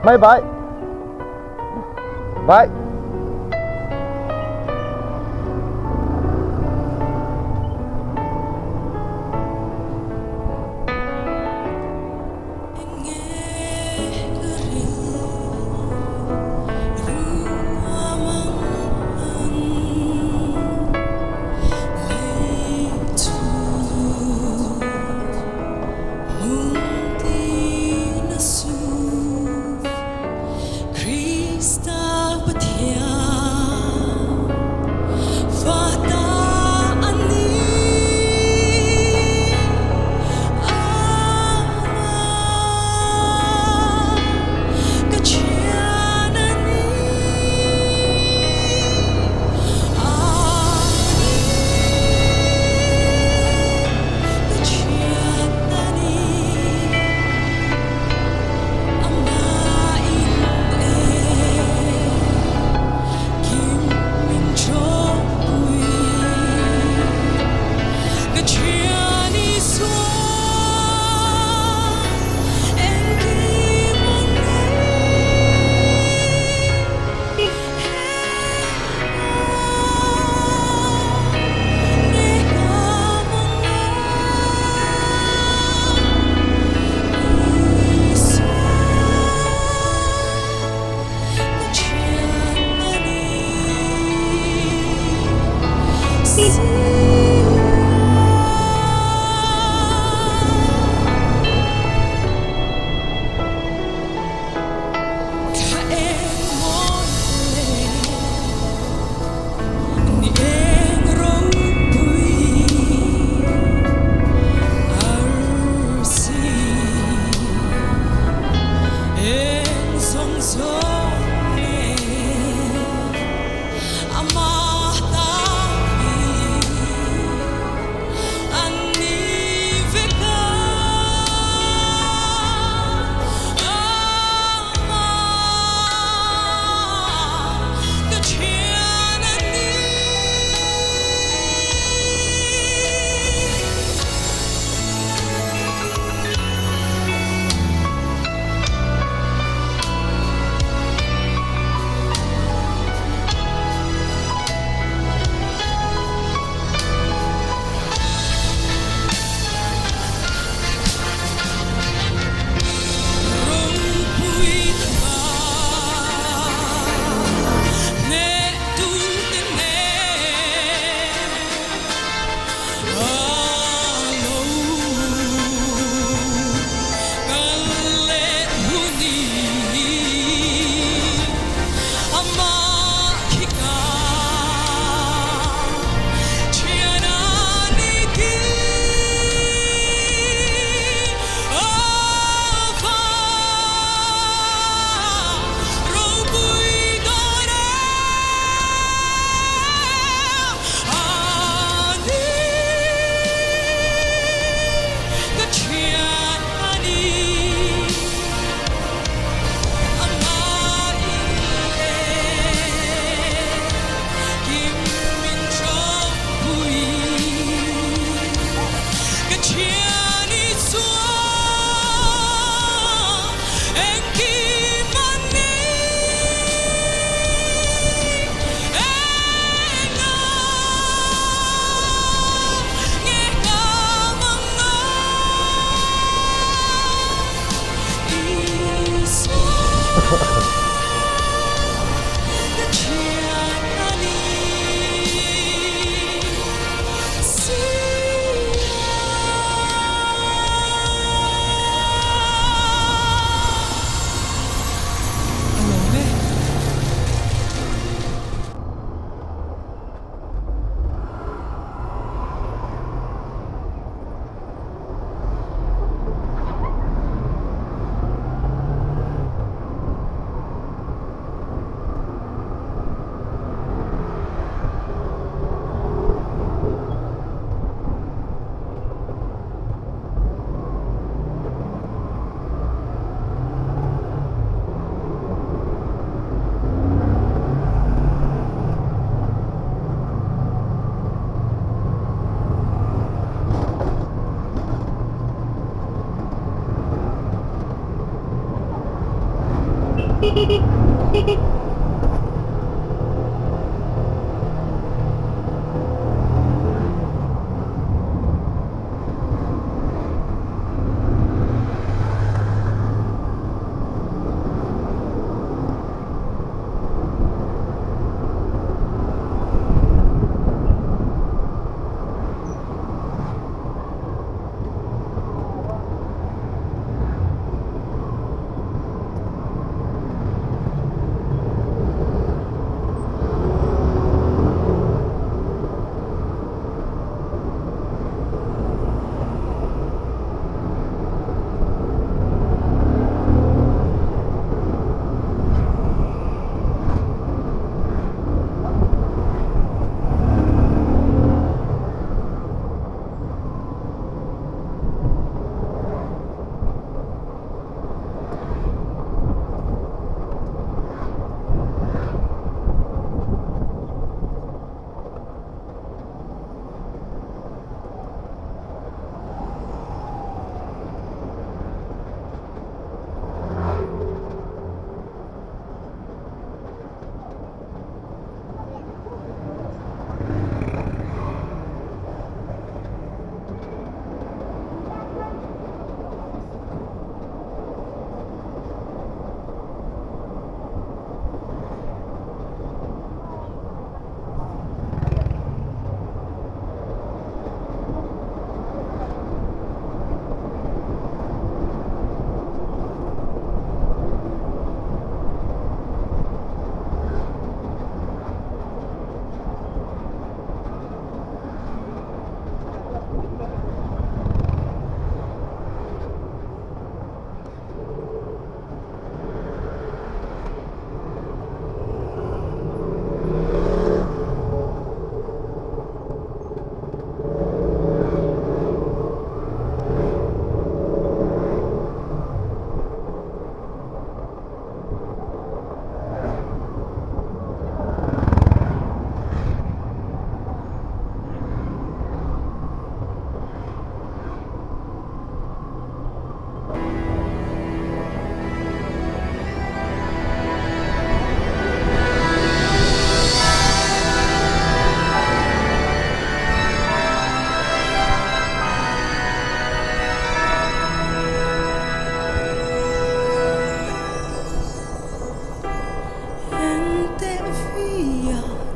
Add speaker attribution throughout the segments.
Speaker 1: Bye bye. Bye.
Speaker 2: Krista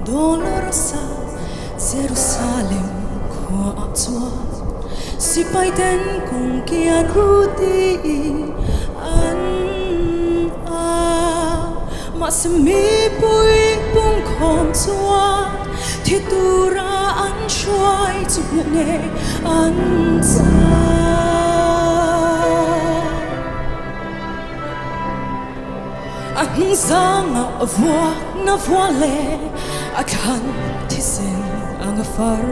Speaker 1: dolorosa Jerusalem ko atua si paiten kung kian ruti an a masmi pui pung kom tua titura an shuai tu ne an sa ang zanga avwa na voile akan tisen ang afar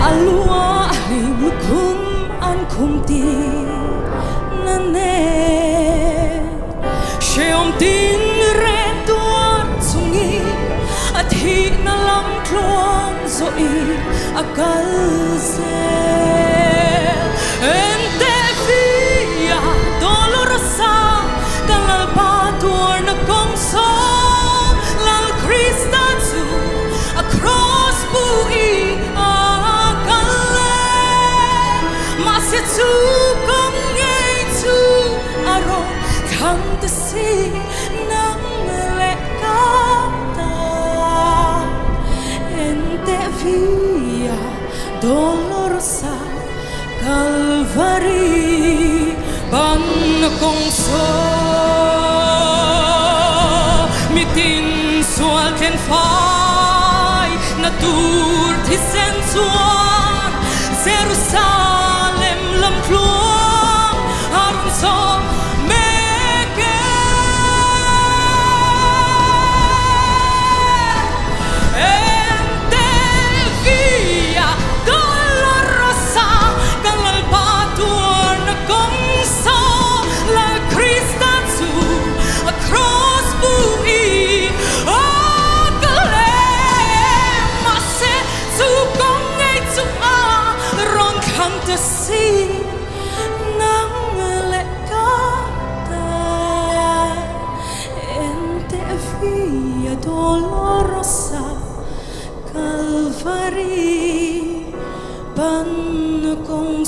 Speaker 1: alua alim kum an kumti nane sheom tin retuan sungi at hi na lam klong zoi akal se ente via dolorosa kanal patur na kongso lal Krista tu across bui akale masitu kong ngay tu aro kam tesi nang lekata ente via dolorosa Calvary ban kongso mitin sual ten fai natur tisen suan Jerusalem lam kluang aron so meke ente via dolorosa kangal patur na kongso la Krista tu across bui akale mase tu kong ngay tu a ron kantasi nang lekata dolorosa Calvary ban kong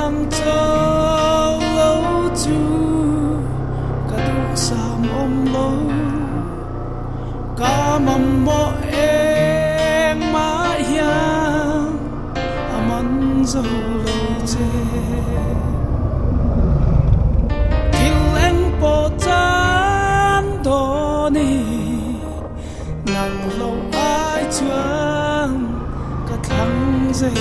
Speaker 2: nang châu lâu chu cả đủ sam om lo cả mầm mộ em má hiang aman dâu lâu chê thiếu anh bộ chán đồ ni nang lâu ai chuang cả thăng dây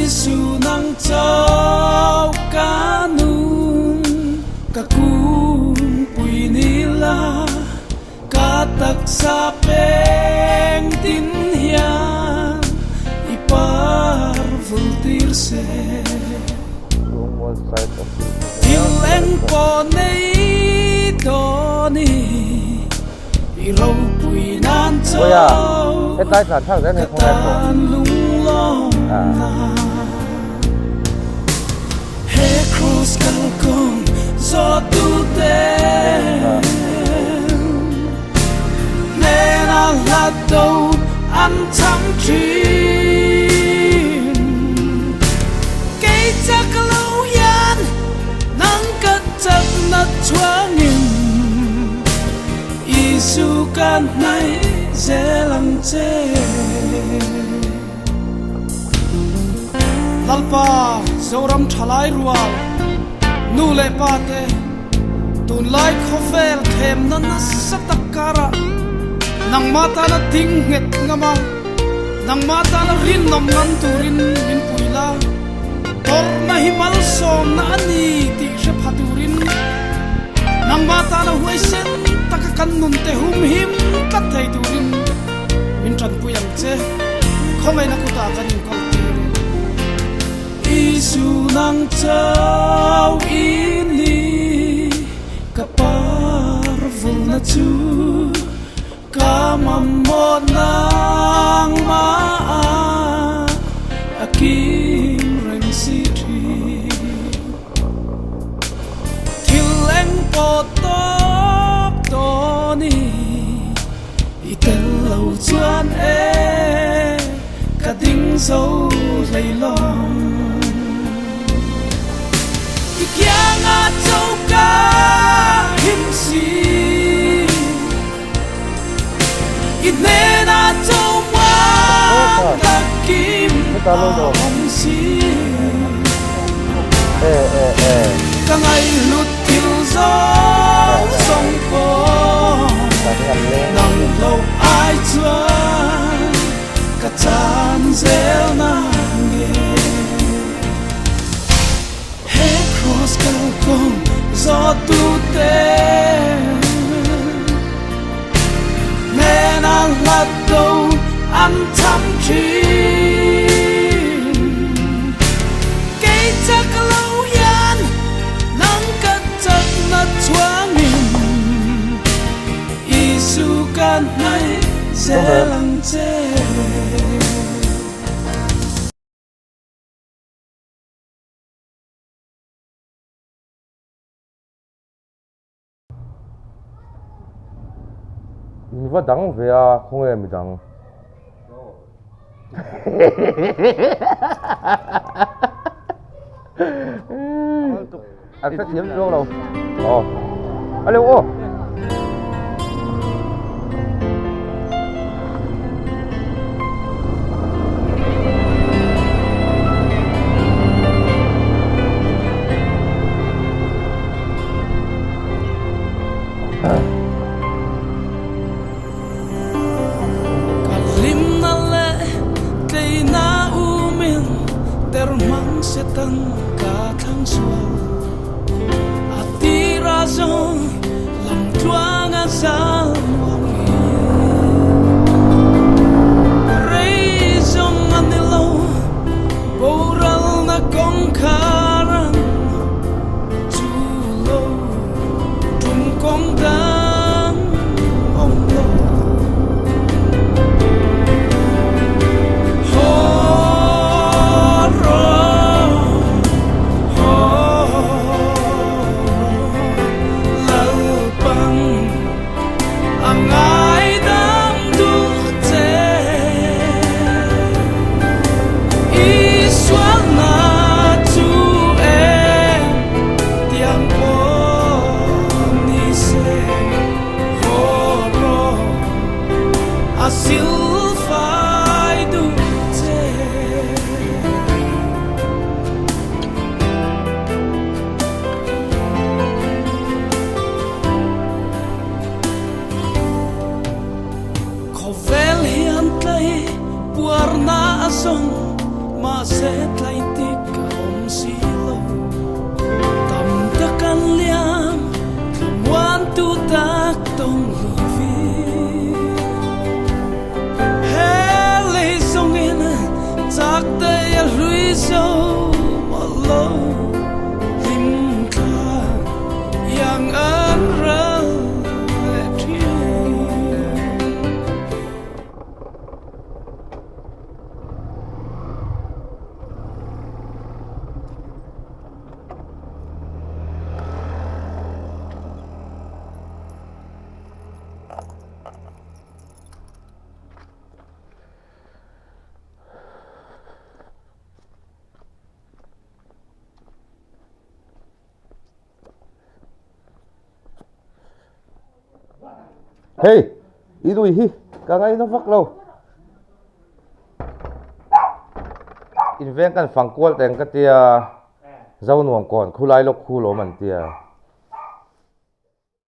Speaker 2: Isu nang châu cá nung cả cung bùi nila cả tắc sa beng tin hiang ipar vultir se yêu anh po nei do ni irau bùi nan châu cả tan lung long cross kalkong gió tu tên nên anh là đâu anh thắm chuyên cái chắc lâu yan nắng cất chắc nát chúa nghìn Isu kan này dễ lắng chê lalpa zoram thalai rual nu le pate tun lai khovel them nan satakara nang mata na ting het ngama nang mata na rin nom nan turin min puila tor na himal som na ani ti she phaturin nang mata na huai sen takakan nun te hum him tat thai turin min tran puyang che khomai na kuta kanin kol Isu nang châu ini kapar vulna chu kamamot nang maa aking reng si tri Tileng potop toni itel lau chuan e kading dâu lầy long Kia ngã châu ca him si ít nên à châu hoa ta kim hồng si cả ngày lụt thiếu gió sông phố nằm lâu ai chưa cả chan rêu nàng nghe cross kalkong gió tu tên nên anh là đâu anh thắm chuyên cái chắc lâu yan nắng cất chắc nát chúa nghìn Isu kan này dễ lắng chê
Speaker 3: Inva dang về à không em bị dang. Anh sẽ chiếm vô đâu. Alo ô.
Speaker 2: mang setan ka thang sual atira zong lam tuang asal wangi rei zong anilo boral na kongkaran tulo tum kong dang ong lo lal pang sẽ thay tiếc cả hôm xí lâu tầm ta căn liam ngoan tu tác tông lùi vi hè lấy sông in chắc tay lùi sâu mà lâu lim ca yang an ra
Speaker 3: Hey, itu hi, kangai nó vắt lâu. Invent kan phangkwal teng ka tia zau nuam kon khulai lok khulo man tia.